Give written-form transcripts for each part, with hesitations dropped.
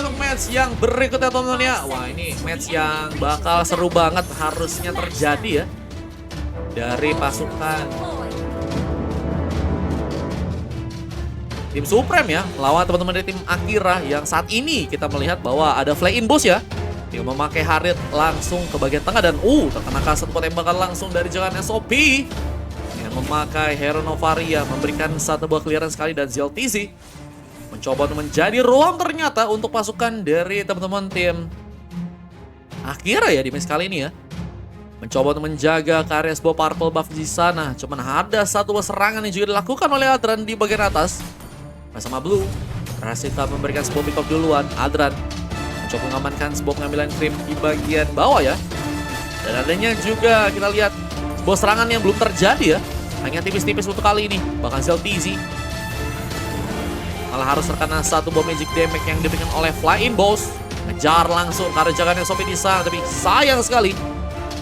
saja untuk match yang berikutnya teman-teman ya. Wah ini match yang bakal seru banget harusnya terjadi ya. Dari pasukan tim Supreme ya, lawan teman-teman dari tim Akira yang saat ini kita melihat bahwa ada fly-in boss ya. Dia memakai Harit langsung ke bagian tengah dan terkena satu tembakan langsung dari jangan SOP. Yang memakai Hero Novaria memberikan satu buah clearance sekali dan ZLTZ mencoba untuk menjadi ruang ternyata untuk pasukan dari teman-teman tim Akira ya di match kali ini ya. Mencoba untuk menjaga karya sebuah purple buff di sana. Cuman ada satu buah serangan yang juga dilakukan oleh Adran di bagian atas. Bersama Blue, Rasita memberikan sebuah pick up duluan. Adran mencoba mengamankan sebuah pengambilan creep di bagian bawah ya. Dan adanya juga kita lihat sebuah serangan yang belum terjadi ya. Hanya tipis-tipis untuk kali ini. Bahkan ZLTZ malah harus terkena satu bom magic damage yang diberikan oleh Fly-in Boss. Ngejar langsung karena jangan SOP di sana. Tapi sayang sekali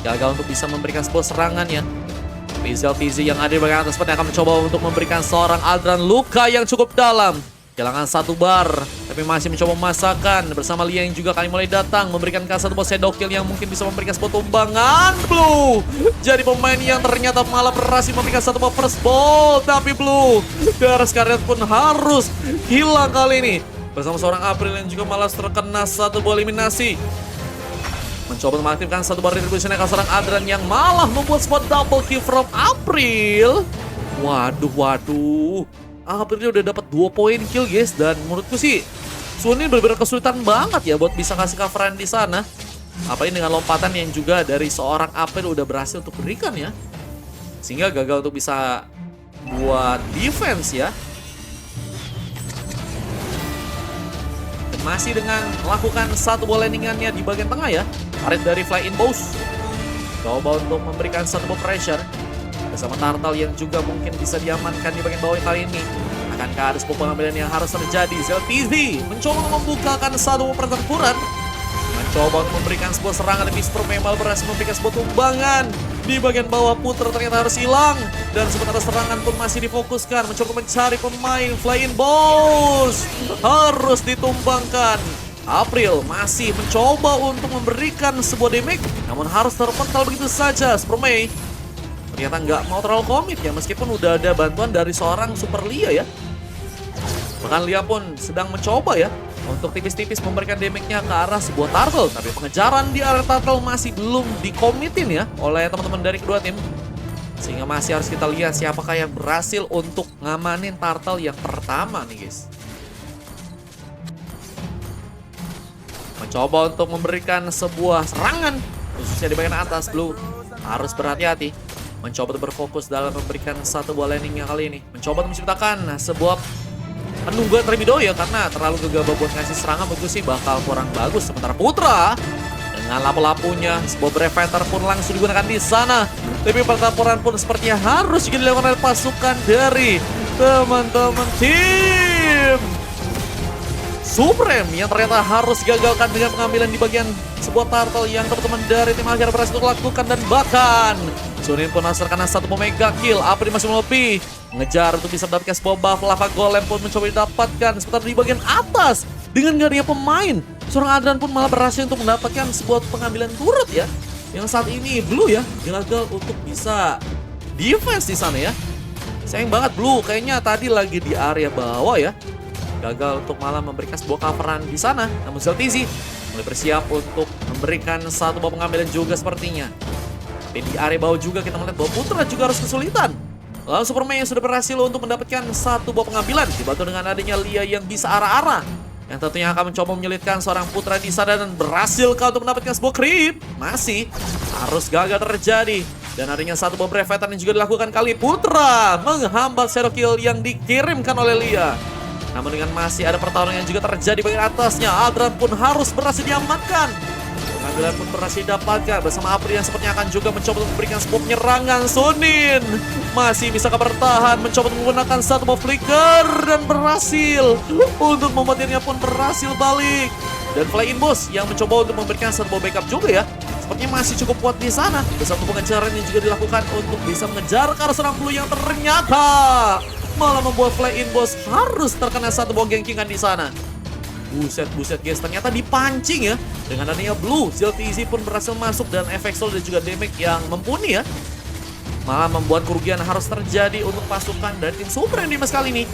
gagal untuk bisa memberikan sebuah serangan ya. Tapi ZLTZ yang ada di bagian atas akan mencoba untuk memberikan seorang Adran luka yang cukup dalam. Kehilangan satu bar, tapi masih mencoba memasakkan bersama Lia yang juga kali mulai datang memberikan satu bos shadow kill yang mungkin bisa memberikan sebuah tumbangan. Blue jadi pemain yang ternyata malah berhasil memberikan satu ball first ball, tapi Blue Garas Karet pun harus hilang kali ini bersama seorang April yang juga malah terkena satu ball eliminasi. Mencoba mengaktifkan satu bar retribution ke seorang Adran yang malah membuat spot double kill from April. Waduh. April udah dapat 2 poin kill guys, dan menurutku sih Sunin benar-benar kesulitan banget ya buat bisa kasih coveran di sana. Apalagi dengan lompatan yang juga dari seorang April udah berhasil untuk berikan ya. Sehingga gagal untuk bisa buat defense ya. Dan masih dengan melakukan satu ball landingannya di bagian tengah ya. Arit dari Fly-in Boss coba untuk memberikan satu ball pressure bersama Turtle yang juga mungkin bisa diamankan di bagian bawah kali ini. Akankah ada sebuah pengambilan yang harus terjadi? ZLTZ mencoba membukakan satu pertempuran. Mencoba untuk memberikan sebuah serangan, tapi Supermemal berhasil memberikan sebuah tumbangan. Di bagian bawah Putra ternyata harus hilang. Dan sementara serangan pun masih difokuskan. Mencoba mencari pemain Fly-in Boss. Harus ditumbangkan. April masih mencoba untuk memberikan sebuah damage. Namun harus terpental begitu saja. Supermei ternyata nggak mau terlalu komit ya, meskipun udah ada bantuan dari seorang Super Lia ya. Bahkan Lia pun sedang mencoba ya untuk tipis-tipis memberikan damage-nya ke arah sebuah Turtle. Tapi pengejaran di area Turtle masih belum dikomitin ya oleh teman-teman dari kedua tim. Sehingga masih harus kita lihat siapakah yang berhasil untuk ngamanin Turtle yang pertama nih guys. Mencoba untuk memberikan sebuah serangan khususnya di bagian atas. Blue harus berhati-hati. Mencoba untuk berfokus dalam memberikan satu buah landing yang kali ini. Mencoba untuk menciptakan sebuah penungguan terlebih dahulu ya, karena terlalu gegabah buat ngasih serangan menurutku sih bakal kurang bagus. Sementara Putra dengan lapu-lapunya, sebuah Brave Fighter pun langsung digunakan di sana. Tapi pertempuran pun sepertinya harus juga dilakukan oleh pasukan dari teman-teman tim Supreme yang ternyata harus gagalkan dengan pengambilan di bagian sebuah Turtle yang teman-teman dari tim Akira berhasil untuk lakukan. Dan bahkan Sunin pun harus terkena satu mega kill. April masih melopi ngejar untuk bisa mendapatkan sebuah buff. Lava Golem pun mencoba didapatkan sebentar di bagian atas. Dengan gak adanya pemain, seorang Adran pun malah berhasil untuk mendapatkan sebuah pengambilan turret ya. Yang saat ini Blue ya gagal untuk bisa defense di sana ya. Sayang banget Blue kayaknya tadi lagi di area bawah ya. Gagal untuk malah memberikan sebuah coveran di sana. Namun ZLTZ mulai bersiap untuk memberikan satu buah pengambilan juga sepertinya. Tapi di area bawah juga kita melihat bahwa Putra juga harus kesulitan. Lalu Superman yang sudah berhasil untuk mendapatkan satu buah pengambilan. Dibantu dengan adanya Lia yang bisa arah-arah. Yang tentunya akan mencoba menyulitkan seorang Putra di sana. Dan berhasil untuk mendapatkan sebuah creep. Masih harus gagal terjadi. Dan adanya satu buah Brave Fighter yang juga dilakukan kali Putra. Menghambat shadow kill yang dikirimkan oleh Lia. Namun dengan masih ada pertarungan yang juga terjadi bagian atasnya. Adran pun harus berhasil diamankan. Pengambilan pun berhasil didapatkan bersama April yang sepertinya akan juga mencoba untuk memberikan sebuah penyerangan. Sunin masih bisa bertahan, mencoba untuk menggunakan satu buah flicker dan berhasil untuk membuat dirinya pun berhasil balik. Dan Fly-in Boss yang mencoba untuk memberikan satu buah backup juga ya. Sepertinya masih cukup kuat di sana. Bersama pengejaran yang juga dilakukan untuk bisa mengejar ke arah seorang Blue yang ternyata malah membuat Fly-in Boss harus terkena satu buah gengkingan di sana. Buset guys, ternyata dipancing ya. Dengan adanya Blue, ZLTZ pun berhasil masuk dan efek soul dan juga damage yang mumpuni ya. Malah membuat kerugian harus terjadi untuk pasukan dari tim Supreme di match kali ini.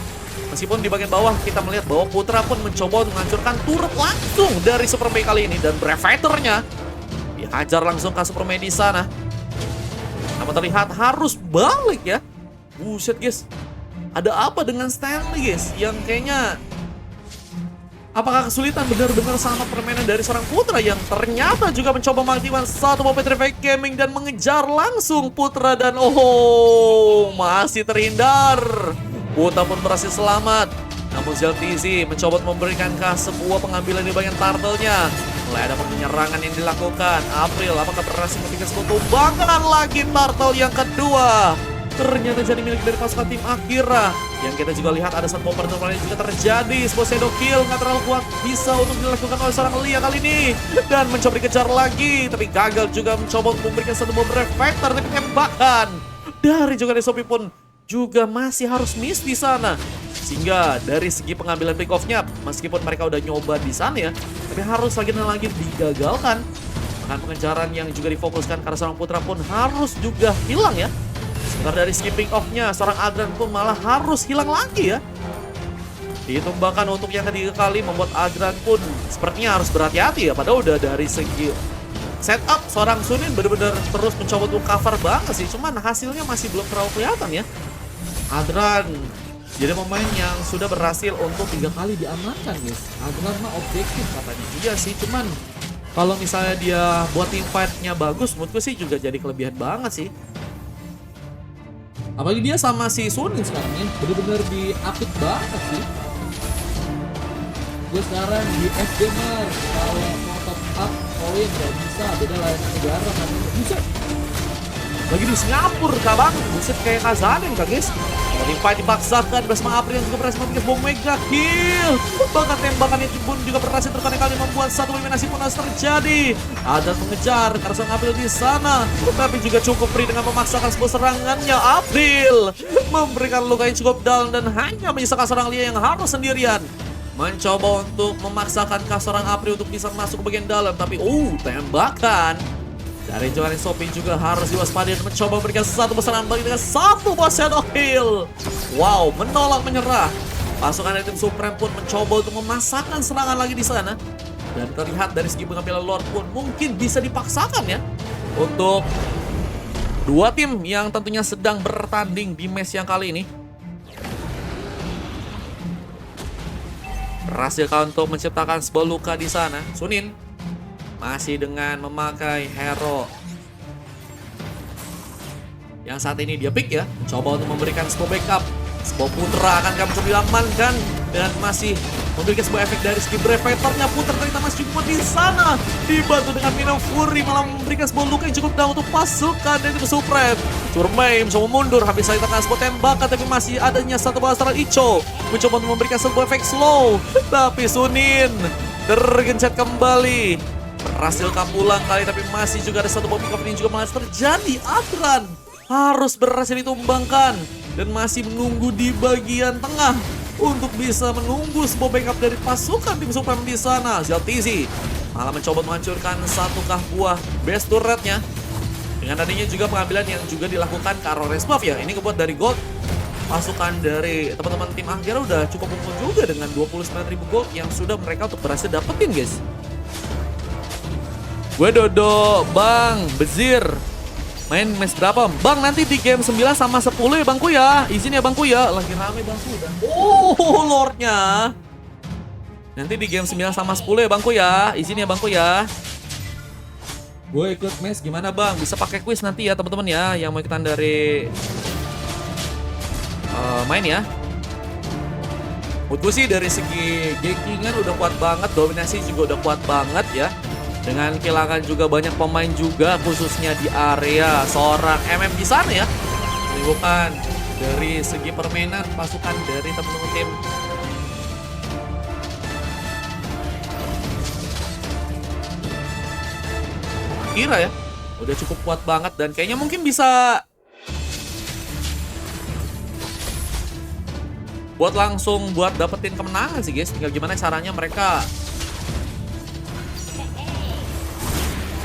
Meskipun di bagian bawah kita melihat bahwa Putra pun mencoba untuk menghancurkan turret langsung dari Superman kali ini. Dan Brevator-nya dihajar langsung ke Superman di sana. Namun terlihat harus balik ya. Buset guys, ada apa dengan Stanley guys? Yang kayaknya... apakah kesulitan benar-benar sama permainan dari seorang Putra yang ternyata juga mencoba mengaktifkan satu buah Petrified Gaming dan mengejar langsung Putra dan masih terhindar. Putra pun berhasil selamat. Namun ZLTZ mencoba memberikan sebuah pengambilan di bagian turtle-nya. Mulai ada penyerangan yang dilakukan. April apakah berhasil memberikan sebuah tumbangan lagi turtle yang kedua. Ternyata jadi milik dari pasukan tim Akira. Yang kita juga lihat ada satu pertemuan yang juga terjadi. Sebuah shadow kill nggak terlalu kuat bisa untuk dilakukan oleh seorang Lia kali ini. Dan mencoba dikejar lagi. Tapi gagal juga mencoba untuk memberikan satu bomb reflector. Tapi tembakan dari juga Sophie pun juga masih harus miss di sana. Sehingga dari segi pengambilan pick off-nya, meskipun mereka udah nyoba di sana ya, tapi harus lagi dan lagi digagalkan. Bahkan pengejaran yang juga difokuskan karena seorang Putra pun harus juga hilang ya. Sebentar dari skipping off-nya, seorang Adran pun malah harus hilang lagi ya. Ditumbangkan untuk yang ketiga kali membuat Adran pun sepertinya harus berhati-hati ya. Padahal udah dari segi setup seorang Sunin benar-benar terus mencoba untuk cover banget sih. Cuman hasilnya masih belum terlalu kelihatan ya. Adran jadi pemain yang sudah berhasil untuk 3 kali diamankan guys. Adran mah objektif katanya juga sih. Cuman kalau misalnya dia buat team fight-nya bagus, menurutku sih juga jadi kelebihan banget sih. Apalagi dia sama si Sunin sekarang ya, bener-bener di-update banget sih. Gue sekarang di F-Gamer, kalau mau top up koin gak bisa, beda layanan negara kan. Buset, lagi di Singapura kah bang? Buset kayak Kazanin kah guys? Fight dipaksakan bersama April yang juga berhasil membuat bom mega kill. Bahkan tembakan itu pun juga berhasil terkali-kali membuat satu eliminasi pun harus terjadi. Ada mengejar karena sang April di sana, tapi juga cukup free dengan memaksakan sebuah serangannya. April memberikan luka yang cukup dalam dan hanya menyisakan seorang Lia yang harus sendirian. Mencoba untuk memaksakan seorang April untuk bisa masuk ke bagian dalam, tapi tembakan dari Johannes Sophie juga harus diwaspadai dan mencoba memberikan satu serangan balik dengan satu buah shadow kill. Wow, menolak menyerah. Pasukan dari tim Supreme pun mencoba untuk memasakkan serangan lagi di sana. Dan terlihat dari segi pengambilan Lord pun mungkin bisa dipaksakan ya. Untuk dua tim yang tentunya sedang bertanding di match yang kali ini. Berhasil untuk menciptakan sebuah luka di sana. Sunin masih dengan memakai hero yang saat ini dia pick ya, mencoba untuk memberikan sebuah backup. Sebuah Putra akan kami coba diamankan dan masih memberikan sebuah efek dari skill Brevator-nya. Putra ternyata masih cukup di sana, dibantu dengan Minnow Fury malah memberikan sebuah luka yang cukup dalam untuk pasukan dari tim Supreme. Curmai mencoba mundur, habis saja terkena sebuah tembakan, tapi masih adanya satu balas serangan Icho mencoba untuk memberikan sebuah efek slow, tapi Sunin tergencet kembali. Berhasil pulang kali, tapi masih juga ada satu bom ini juga malah terjadi. Adran harus berhasil ditumbangkan dan masih menunggu di bagian tengah untuk bisa menunggu sebuah backup dari pasukan tim Supreme di sana. ZLTZ malah mencoba menghancurkan satu buah base turretnya dengan adanya juga pengambilan yang juga dilakukan ke arah Resbuff ya. Ini kebuat dari gold. Pasukan dari teman-teman tim Akira udah cukup kumpul juga dengan 29.000 gold yang sudah mereka untuk berhasil dapetin guys. Gue Dodo, Bang, Bezir. Main match berapa? Bang, nanti di game 9 sama 10 ya Bangku ya. Izin ya Bangku ya. Lagi rame Bangku dan Lordnya. Nanti di game 9 sama 10 ya Bangku ya. Izin ya Bangku ya. Gue ikut match gimana Bang? Bisa pakai quiz nanti ya teman-teman ya. Yang mau ikutan dari main ya. Menurut gue sih dari segi gankingan udah kuat banget. Dominasi juga udah kuat banget ya. Dengan kehilangan juga banyak pemain juga khususnya di area seorang MM di sana ya. Bukan dari segi permainan pasukan dari teman-teman tim Akira ya. Udah cukup kuat banget dan kayaknya mungkin bisa buat langsung buat dapetin kemenangan sih guys. Tinggal gimana caranya mereka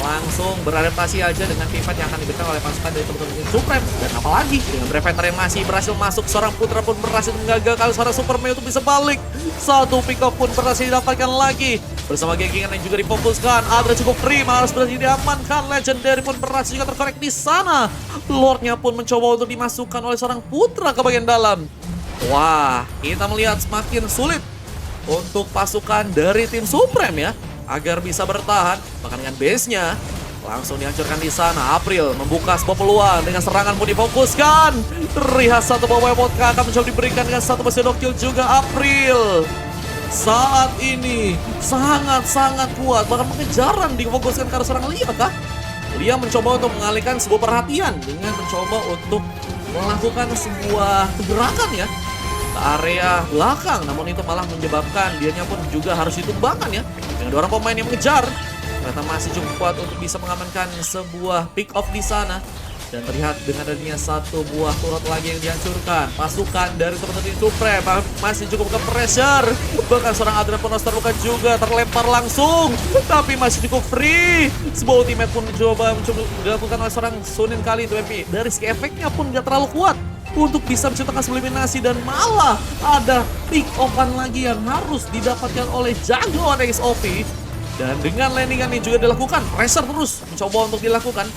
langsung beradaptasi aja dengan pivot yang akan diberikan oleh pasukan dari teman-teman tim Supreme. Dan apalagi dengan Brevetar yang masih berhasil masuk, seorang Putra pun berhasil menggagalkan seorang Superman untuk bisa balik. Satu pick up pun berhasil didapatkan lagi bersama genggingan yang juga difokuskan. Adra cukup free, harus berhasil diamankan. Legendary pun berhasil juga terkorek di sana. Lordnya pun mencoba untuk dimasukkan oleh seorang Putra ke bagian dalam. Wah, kita melihat semakin sulit untuk pasukan dari tim Supreme ya, agar bisa bertahan. Bahkan dengan base-nya langsung dihancurkan di sana. April membuka sebuah peluang dengan serangan pun difokuskan. Terlihat satu bawah vodka akan mencoba diberikan dengan satu mesin kill juga. April saat ini sangat-sangat kuat. Bahkan pengejaran difokuskan ke arah seorang Lia kah? Lia mencoba untuk mengalihkan sebuah perhatian dengan mencoba untuk melakukan sebuah gerakan ya ke area belakang, namun itu malah menyebabkan dianya pun juga harus ditumbangkan ya. Dengan dua orang pemain yang mengejar, ternyata masih cukup kuat untuk bisa mengamankan sebuah pick off di sana. Dan terlihat dengan adanya satu buah turret lagi yang dihancurkan. Pasukan dari teman-teman Supreme masih cukup ke pressure. Bahkan seorang Adrian pun harus terluka juga, terlempar langsung, tapi masih cukup free. Sebuah ultimate pun mencoba dilakukan oleh seorang Sunin kali itu, tapi dari skill efeknya pun gak terlalu kuat untuk bisa menciptakan eliminasi. Dan malah ada pick offan lagi yang harus didapatkan oleh jagoan XOP. Dan dengan landingan ini juga dilakukan, pressure terus mencoba untuk dilakukan,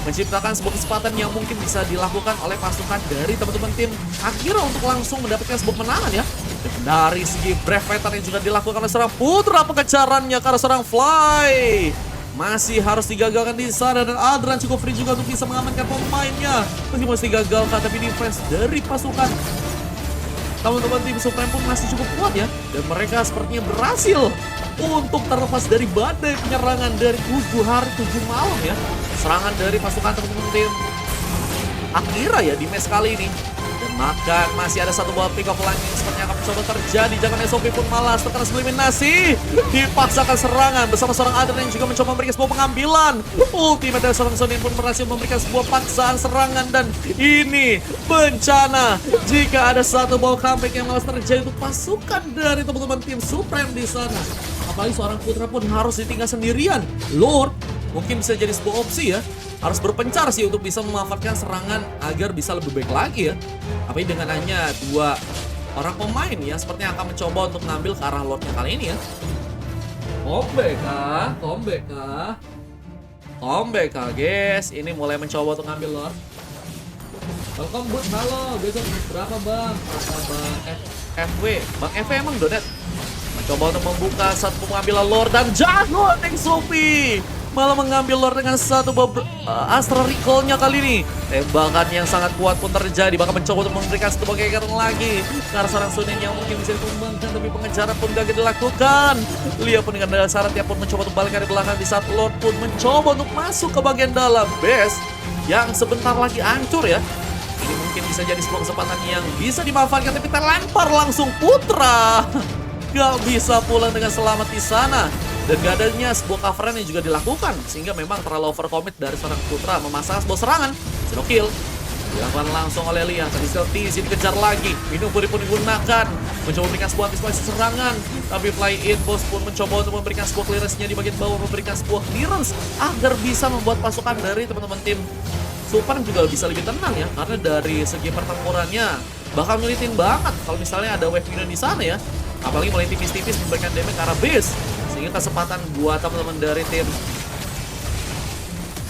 menciptakan sebuah kesempatan yang mungkin bisa dilakukan oleh pasukan dari teman-teman tim Akira untuk langsung mendapatkan sebuah kemenangan ya. Dan dari segi Brevetar yang juga dilakukan oleh seorang Putra, pengejarannya ke arah seorang Fly masih harus digagalkan di sana. Dan Adran cukup free juga untuk bisa mengamankan pemainnya. Meski masih digagalkan, tapi defense dari pasukan teman-teman tim Supreme pun masih cukup kuat ya. Dan mereka sepertinya berhasil untuk terlepas dari badai penyerangan dari 7 hari 7 malam ya. Serangan dari pasukan teman-teman tim Akira ya di match kali ini. Dan maka masih ada satu buah pick off lagi yang sepertinya akan mencoba terjadi. Jangan SOP pun malas terkena eliminasi. Dipaksakan serangan bersama seorang Adrian yang juga mencoba memberikan sebuah pengambilan. Ultimate dari seorang Sonin pun berhasil memberikan sebuah paksaan serangan. Dan ini bencana jika ada satu buah comeback yang malas terjadi untuk pasukan dari teman-teman tim Supreme di sana. Apalagi seorang Putra pun harus ditinggal sendirian. Lord mungkin bisa jadi sebuah opsi ya. Harus berpencar sih untuk bisa memanfaatkan serangan agar bisa lebih baik lagi ya. Tapi dengan hanya 2 orang pemain ya, sepertinya akan mencoba untuk mengambil ke arah Lordnya kali ini ya. Comeback kah? Comeback kah? Comeback kah guys? Ini mulai mencoba untuk ngambil Lord. Welcome bud, halo. Besok berapa bang? Kata bang FW. Bang FW emang donet? Mencoba untuk membuka satu pengambilan Lord. Dan jago XOP malah mengambil Lord dengan satu Astra Recall-nya kali ini. Tembakan yang sangat kuat pun terjadi. Bahkan mencoba untuk memberikan satu kegagalan lagi karena seorang Sunin yang mungkin bisa ditumbangkan, tapi pengejaran pun gagal dilakukan. Lia pun dengan dasar dia pun mencoba untuk balik dari belakang di saat Lord pun mencoba untuk masuk ke bagian dalam base yang sebentar lagi hancur ya. Ini mungkin bisa jadi sebuah kesempatan yang bisa dimanfaatkan, tapi terlempar langsung Putra. Gak bisa pulang dengan selamat di sana. Dan gak adanya sebuah coveran yang juga dilakukan, sehingga memang terlalu overcommit dari seorang Putra memasang sebuah serangan. Zero kill dilakukan langsung oleh Lia. Tadi Stealthy dikejar lagi, minum pun digunakan, mencoba memberikan sebuah antisipasi serangan. Tapi Fly In Boss pun mencoba untuk memberikan sebuah clearance-nya di bagian bawah, memberikan sebuah clearance agar bisa membuat pasukan dari teman-teman tim Super juga bisa lebih tenang ya. Karena dari segi pertempurannya bakal nyulitin banget kalau misalnya ada wave minion di sana ya. Apalagi mulai tipis-tipis memberikan damage ke arah base, sehingga kesempatan buat teman-teman dari tim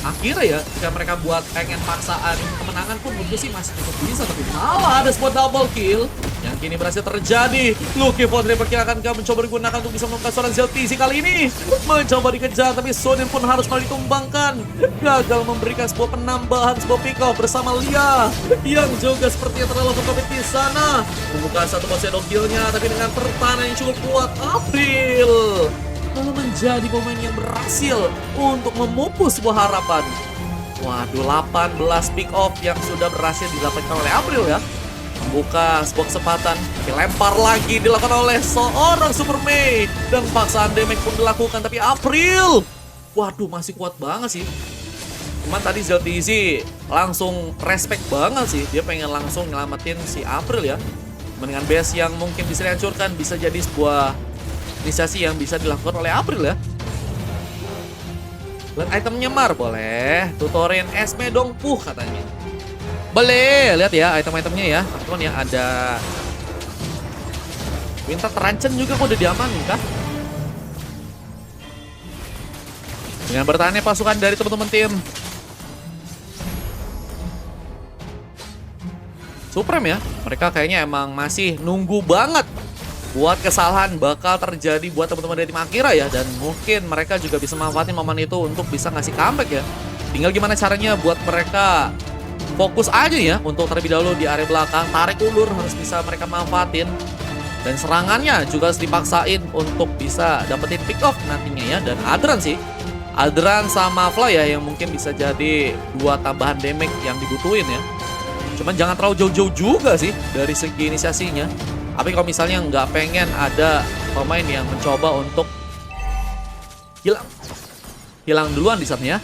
Akira ya, jika mereka buat pengen paksaan kemenangan pun menurutku sih masih cukup bisa. Tapi malah ada sebuah double kill yang kini berhasil terjadi. Lucky Foundry perkirakan mencoba digunakan untuk bisa membuka seorang ZTC kali ini. Mencoba dikejar, tapi Sonin pun harus malah ditumbangkan. Gagal memberikan sebuah penambahan, sebuah pick off bersama Lia yang juga sepertinya terlalu berkompet di sana. Membuka satu shadow kill-nya, tapi dengan pertahanan yang cukup kuat. April lalu menjadi pemain yang berhasil untuk memupus sebuah harapan. Waduh, 18 pick off yang sudah berhasil didapatkan oleh April ya. Membuka sebuah kesempatan, dilempar lagi dilakukan oleh seorang Super Mei. Dan paksaan damage pun dilakukan, tapi April, waduh masih kuat banget sih. Cuman tadi ZTZ langsung respect banget sih. Dia pengen langsung nyelamatin si April ya. Dengan base yang mungkin bisa dihancurkan, bisa jadi sebuah inisiasi yang bisa dilakukan oleh April ya. Lihat item nyemar boleh. Tutorin Esme dong katanya. Boleh, lihat ya item-itemnya ya. Teman-teman ya, ada Winter terancam juga kok udah diamanin kah? Dengan bertahannya pasukan dari teman-teman tim Supreme ya, mereka kayaknya emang masih nunggu banget buat kesalahan bakal terjadi buat teman-teman dari tim Akira ya. Dan mungkin mereka juga bisa manfaatin momen itu untuk bisa ngasih comeback ya. Tinggal gimana caranya buat mereka fokus aja ya untuk terlebih dahulu di area belakang. Tarik ulur harus bisa mereka manfaatin. Dan serangannya juga harus dipaksain untuk bisa dapetin pick off nantinya ya. Dan Adran sih, Adran sama Fly ya yang mungkin bisa jadi dua tambahan damage yang dibutuhin ya. Cuman jangan terlalu jauh-jauh juga sih dari segi inisiasinya. Tapi kalau misalnya nggak pengen ada pemain yang mencoba untuk hilang duluan di saatnya.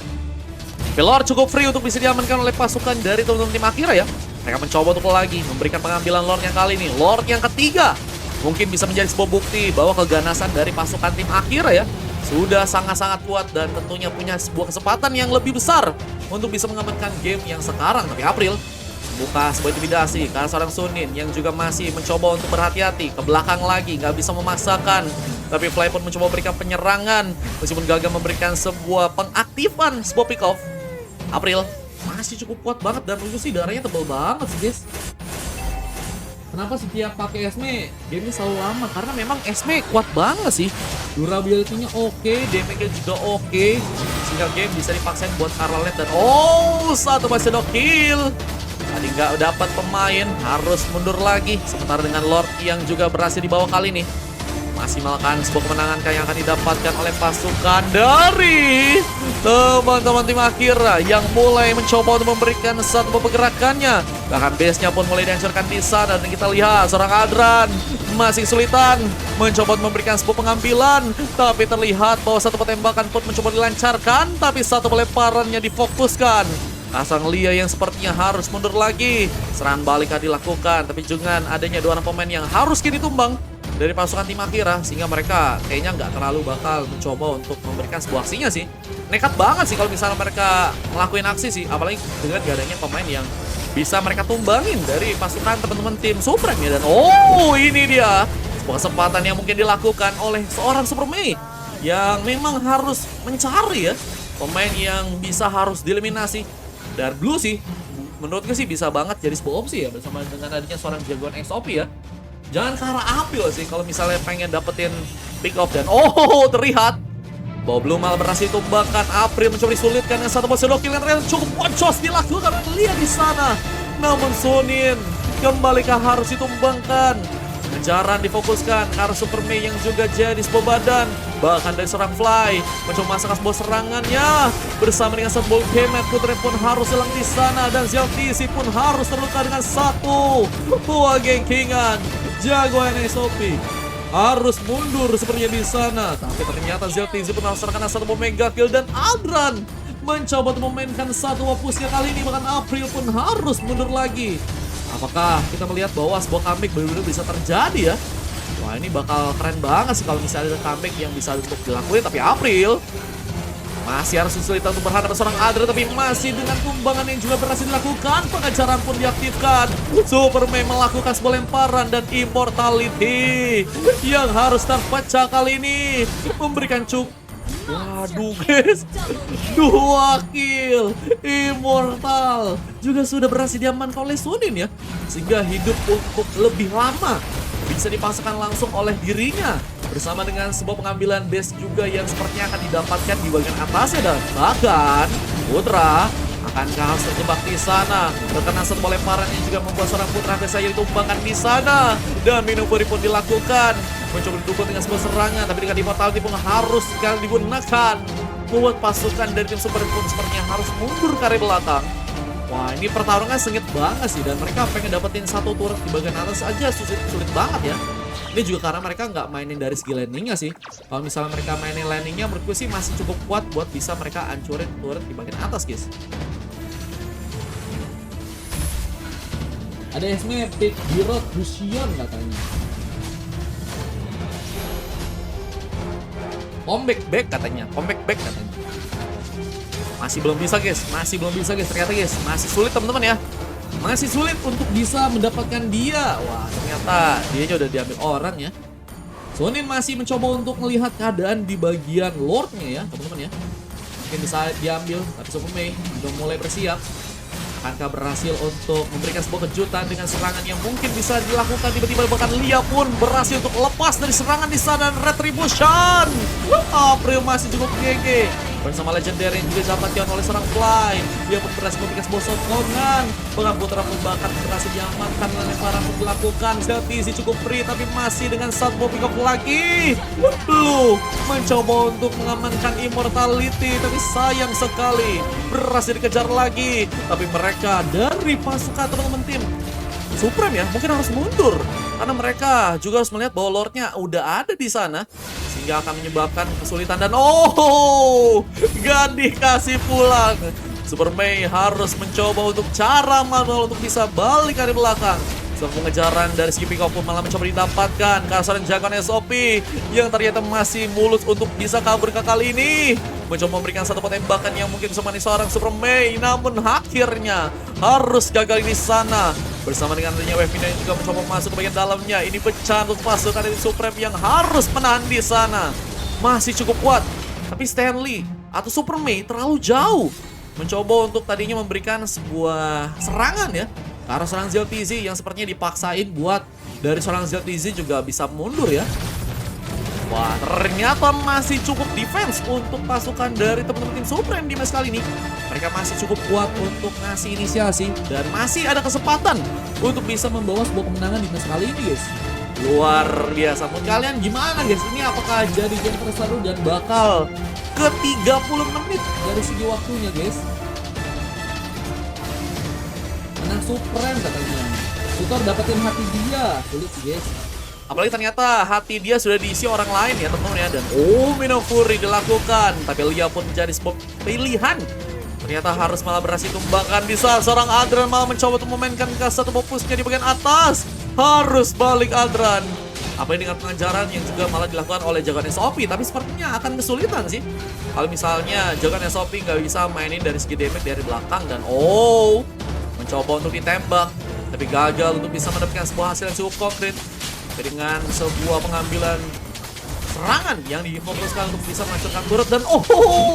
Pelor cukup free untuk bisa diamankan oleh pasukan dari teman-teman tim Akira ya. Mereka mencoba untuk lagi memberikan pengambilan Lord yang kali ini. Lord yang ketiga mungkin bisa menjadi sebuah bukti bahwa keganasan dari pasukan tim Akira ya sudah sangat-sangat kuat dan tentunya punya sebuah kesempatan yang lebih besar untuk bisa mengamankan game yang sekarang. Tapi April buka sebuah intimidasi karena seorang Sunin yang juga masih mencoba untuk berhati-hati. Ke belakang lagi, nggak bisa memaksakan. Tapi Fly pun mencoba memberikan penyerangan. Meskipun gagal memberikan sebuah pengaktifan, sebuah pick off. April masih cukup kuat banget dan menurut sih darahnya tebal banget sih guys. Kenapa setiap pakai Esme, game-nya selalu lama? Karena memang Esme kuat banget sih. Durability-nya oke, damage-nya juga oke. Sehingga game bisa dipaksain buat Arlalet dan satu masih no kill. Tadi nggak dapat pemain, harus mundur lagi. Sementara dengan Lord yang juga berhasil dibawa kali ini, masih melakukan sebuah kemenangan yang akan didapatkan oleh pasukan dari teman-teman tim Akira yang mulai mencoba untuk memberikan satu pergerakannya. Bahkan base-nya pun mulai dihancurkan di sana. Dan kita lihat seorang Adran masih kesulitan mencoba memberikan sebuah pengambilan. Tapi terlihat bahwa satu penembakan pun mencoba dilancarkan. Tapi satu pelemparannya difokuskan. Kasang Lia yang sepertinya harus mundur lagi. Serangan balik dilakukan, tapi dengan adanya dua orang pemain yang harus kini tumbang dari pasukan tim Akira, sehingga mereka kayaknya nggak terlalu bakal mencoba untuk memberikan sebuah aksinya sih. Nekat banget sih kalau misalnya mereka ngelakuin aksi sih, apalagi dengan gak adanya pemain yang bisa mereka tumbangin dari pasukan teman-teman tim Supreme ya. Dan ini dia sebuah kesempatan yang mungkin dilakukan oleh seorang Supreme yang memang harus mencari ya pemain yang bisa harus dieliminasi. Dan Blue sih, menurutku sih bisa banget jadi sebuah opsi ya bersama dengan adanya seorang jagoan XOP ya. Jangan ke arah April sih kalau misalnya pengen dapetin pick off. Dan terlihat bahwa Blue malah berhasil tumbangkan. April mencoba disulitkan dengan satu posisi kill yang ternyata cukup boncos dilakukan. Lihat di sana. Namun Sunin kembalikah harus ditumbangkan. Kejaran difokuskan karena Superman yang juga jadi sebuah badan. Bahkan dari seorang Fly mencoba masukkan sebuah serangannya bersama dengan sebuah Kemet. Putri pun harus hilang di sana dan ZLTC pun harus terluka dengan satu buah gengkingan. Jagoan SOP harus mundur sepertinya di sana. Tapi ternyata ZLTC pun harus terkena satu mega kill dan Adran mencoba untuk memainkan satu wapusnya kali ini. Bahkan April pun harus mundur lagi. Apakah kita melihat bahwa sebuah comeback benar-benar bisa terjadi ya? Wah, ini bakal keren banget sih kalau misalnya ada comeback yang bisa untuk dilakuin. Tapi April masih harus kesulitan untuk berhadapan seorang Adra, tapi masih dengan tumbangan yang juga berhasil dilakukan. Pengejaran pun diaktifkan. Superman melakukan sebuah lemparan dan Immortality yang harus terpecah kali ini memberikan waduh guys, 2 kill. Immortal juga sudah berhasil diamankan oleh Sunin ya, sehingga hidup untuk lebih lama bisa dipaksakan langsung oleh dirinya bersama dengan sebuah pengambilan base juga yang sepertinya akan didapatkan di bagian atasnya. Dan bahkan Putra akankah harus terjebak di sana, terkena sebuah lemparan yang juga membuat seorang Putra bisa ditumbangkan di sana. Dan maneuvering pun dilakukan, mencoba didukung dengan sebuah serangan, tapi dengan Immortality pun harus sekali digunakan, membuat pasukan dari tim Super pun sepertinya harus mundur ke area belakang. Wah, ini pertarungan sengit banget sih, dan mereka pengen dapetin satu turret di bagian atas aja sulit banget ya. Ini juga karena mereka nggak mainin dari segi landingnya sih. Kalau misalnya mereka mainin landingnya, menurutku sih masih cukup kuat buat bisa mereka hancurin turret di bagian atas guys. Ada Esme, Pick, Birot, Lucian katanya. Comeback back katanya, comeback back katanya. Masih belum bisa guys, ternyata guys, masih sulit teman-teman ya. Masih sulit untuk bisa mendapatkan dia. Wah, ternyata dianya udah diambil orang ya. Sonin masih mencoba untuk melihat keadaan di bagian Lordnya ya teman-teman ya. Mungkin bisa diambil, tapi Super Mei udah mulai bersiap. Akankah berhasil untuk memberikan sebuah kejutan dengan serangan yang mungkin bisa dilakukan tiba-tiba, bahkan Lia pun berhasil untuk lepas dari serangan di sana dan Retribution. April masih cukup GG bersama Legendary yang juga didapatkan oleh seorang Fly. Dia pun berhasil memberikan sebuah sokongan. Bahkan Putra pun bahkan berhasil diamankan dan lemparan pun dilakukan. Zeltizi cukup free tapi masih dengan satu pick up lagi. Blue mencoba untuk mengamankan Immortality tapi sayang sekali berhasil dikejar lagi. Tapi mereka dari pasukan teman-teman tim Supreme ya mungkin harus mundur karena mereka juga harus melihat bahwa Lordnya udah ada di sana sehingga akan menyebabkan kesulitan dan gak dikasih pulang. Super Mei harus mencoba untuk cara manual untuk bisa balik dari belakang. Sebuah pengejaran dari segi pick up pun malah mencoba didapatkan karena seorang jagoan SOP yang ternyata masih mulus untuk bisa kabur ke kali ini. Mencoba memberikan satu tembakan yang mungkin bisa manis seorang Super Mei, namun akhirnya harus gagal di sana. Bersama dengan adanya Wavina yang juga mencoba masuk ke bagian dalamnya. Ini pecah untuk pasukan dari Supreme yang harus menahan di sana. Masih cukup kuat, tapi Stanley atau Super Mei terlalu jauh. Mencoba untuk tadinya memberikan sebuah serangan ya. Karena seorang Zeltizi yang sepertinya dipaksain buat dari seorang Zeltizi juga bisa mundur ya. Wah, ternyata masih cukup defense untuk pasukan dari teman-teman tim Supreme di match kali ini. Mereka masih cukup kuat untuk ngasih inisiasi dan masih ada kesempatan untuk bisa membawa sebuah kemenangan di match kali ini guys. Luar biasa. Menurut kalian gimana guys? Ini apakah jadi game terseru dan bakal ke 30 menit dari segi waktunya guys? Menang Supreme katanya. Tutor dapetin hati dia. Sulit sih guys. Apalagi ternyata hati dia sudah diisi orang lain ya teman-teman ya. Dan Mino Fury dilakukan. Tapi Lia pun menjadi sebuah pilihan. Ternyata harus malah berhasil tumbangkan di saat seorang Adran malah mencoba untuk memainkan ke satu fokusnya di bagian atas. Harus balik Adran. Apa ini dengan pengejaran yang juga malah dilakukan oleh jagoan SOP. Tapi sepertinya akan kesulitan sih. Kalau misalnya jagoan SOP nggak bisa mainin dari segi damage dari belakang. Dan mencoba untuk ditembak. Tapi gagal untuk bisa mendapatkan sebuah hasil yang cukup konkret. Dengan sebuah pengambilan serangan yang difokuskan untuk bisa menghancurkan turret. Dan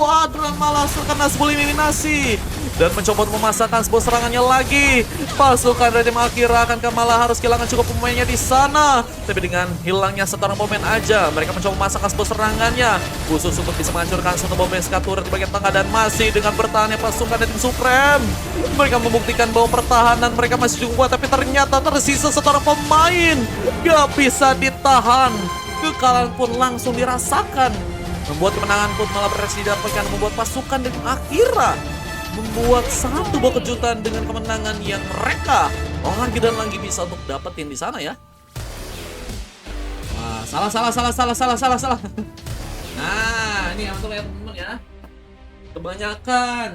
Adran malah terkena sebuah eliminasi dan mencoba untuk memasangkan sebuah serangannya lagi. Pasukan dari tim Akira akan malah harus kehilangan cukup pemainnya di sana. Tapi dengan hilangnya seorang pemain aja, mereka mencoba memasangkan sebuah serangannya khusus untuk bisa menghancurkan satu pemain turret di bagian tengah. Dan masih dengan bertahannya pasukan dari tim Supreme, mereka membuktikan bahwa pertahanan mereka masih cukup kuat. Tapi ternyata tersisa seorang pemain, gak bisa ditahan. Kekalahan pun langsung dirasakan. Membuat kemenangan pun malah berhasil didapatkan. Membuat pasukan dari Akira membuat satu buah kejutan dengan kemenangan yang mereka lagi dan lagi bisa untuk dapetin di sana ya. Wah, salah. Nah, ini yang lihat teman-teman ya. Kebanyakan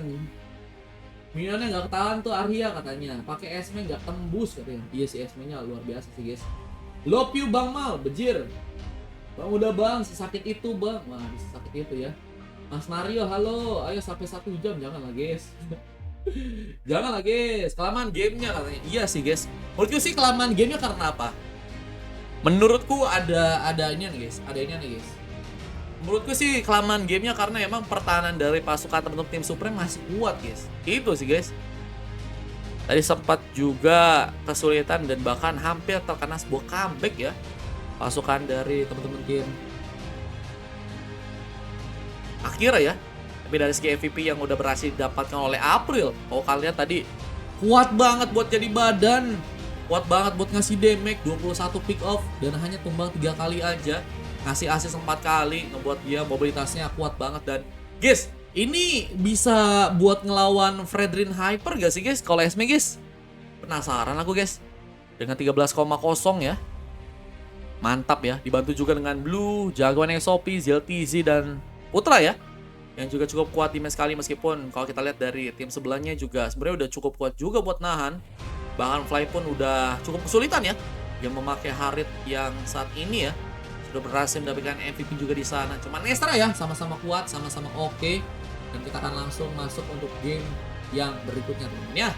minionnya nggak ketahuan tuh Arya katanya. Pakai Esme nggak tembus katanya. Iya sih, Esme-nya luar biasa sih guys. Love you Bang Mal, bejir. Bang udah bang, sesakit itu bang. Wah, sesakit itu ya. Mas Mario, halo. Ayo sampai 1 jam, janganlah guys. Janganlah guys, kelamaan gamenya katanya. Iya sih guys. Menurutku sih kelamaan gamenya karena apa? Menurutku ada ini nih guys. Ada ini nih guys. Menurutku sih kelamaan gamenya karena emang pertahanan dari pasukan teman-teman tim Supreme masih kuat guys. Itu sih guys. Tadi sempat juga kesulitan dan bahkan hampir terkena sebuah comeback ya. Pasukan dari teman-teman game Akira ya. Tapi dari segi MVP yang udah berhasil didapatkan oleh April. Oh kalian tadi kuat banget buat jadi badan. Kuat banget buat ngasih damage 21 pick off. Dan hanya tumbang 3 kali aja. Ngasih assist 4 kali. Ngebuat dia mobilitasnya kuat banget. Dan guys, ini bisa buat ngelawan Fredrin Hyper gak sih guys? Kalau Esme guys, penasaran aku guys. Dengan 13,0 ya. Mantap ya. Dibantu juga dengan Blue, jagoan SOP, Zeltizi dan Putra ya, yang juga cukup kuat di match kali. Meskipun kalau kita lihat dari tim sebelahnya juga sebenarnya udah cukup kuat juga buat nahan. Bahkan Fly pun udah cukup kesulitan ya. Yang memakai Harit yang saat ini ya sudah berhasil mendapatkan MVP juga di sana. Cuman Nestra ya sama-sama kuat, sama-sama oke. Dan kita akan langsung masuk untuk game yang berikutnya teman-teman ya.